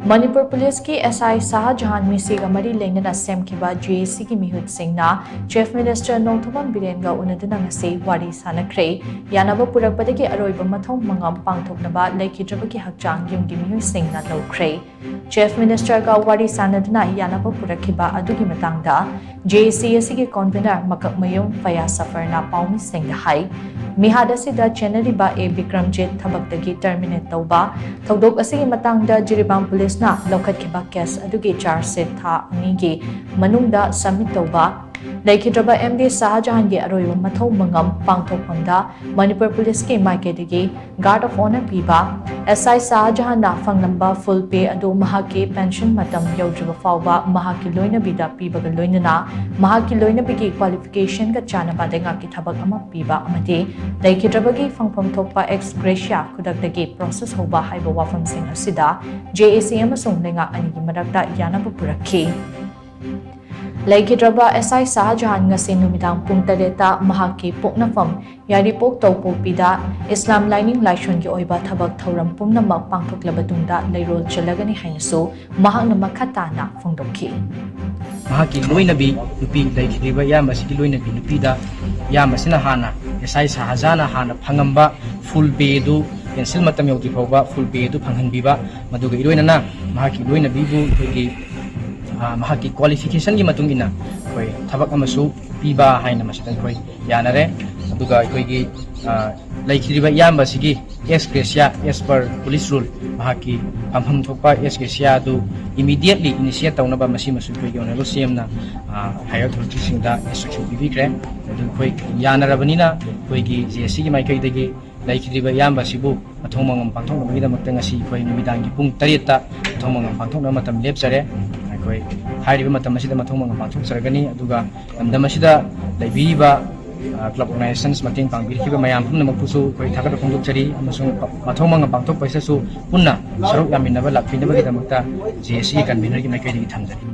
Manipur Police की SI Shah Jahan Meesi का मरी leinana shemkhiba GAC की meehut singna Chief Minister Nongthombam Biren ga unnaduna ngasi wari shannakhre Yanaba Purakpadagi Aroiba Mathou mangam pangthoknaba Leikhidrabagi Hakchang yumgi meeoi singna Loukhre Chief Minister ga wari shanaduna Yanaba Purakhiba adugi matangda GAC asigi convener makakmayong faya safarna paumi singda hai mihad asida chenariba e Bikramjit thabakdagi terminate tauba thodok asigi matangda Jiribam Police na Loukhre case adugi charge se tha anigi manungda submit tauba Leikhidraba MD Shah Jahan Aroiba Mathou mangam pangthoknaba Manipur Police ki maikadagi guard of honor piba SI Shah Jahan na phanglamba full pay adu mahaki pension matam yaudriba fauba mahaki loina bida piba ga loinana mahaki loina bigi qualification ga chanaba denga ki thabak ama piba amati Leikhidrabagi phangpham thokpa ex gratia kudakdagi process hoba haiba wafam sing asida JAC amasung lenga anigi marakta yanaba purakhi Leikhidraba SI Shah Jahan ngasi numidang pung tareta mahaki poknafam yaripok tawpokpida Islam lining laishon ki oiba thabak thauram pumnamak pangthoklaba tungda leirol chalagani hainasu mahakna makhatana phongdokhi mahaki loinabi nupi Leikhidraba yamasigi loinabi nupida yamasina hana SI Shah Jahan hana phangamba full pay du pencil matam yauti phauba full pay du phanghanbiba maduga iroinana mahaki loinabi bu khoigi mahaki qualification gi matung ina koi thabak amasu piba haina masidan koi yanare aduga koi gi Leikhidraba yamba sigi ex gratia as per police rule mahaki phampham thokpa ex gratia du immediately initiate tawnaba masi masu koi gi onelo semna higher authority singda instruction bibikre adu koi yanarabanina koi gi JC gi maikai dagi Leikhidraba yamba sibu mathomangam pangthoknabagi damakta ngasi koi numidang gi pung 3 ta mathomangam pangthokna matam lepsare koi hairiba matam asida mathomangam pangthokjaragani aduga namdam asida leibiriba club organizations mating pangbirkiba mayam pumnamakpusu koi thakata phongdokjari amasung mathomangam pangthokpaisa su punna saruk yaminaba lakpinabagi damakta JAC convener gi maikai digi thamjari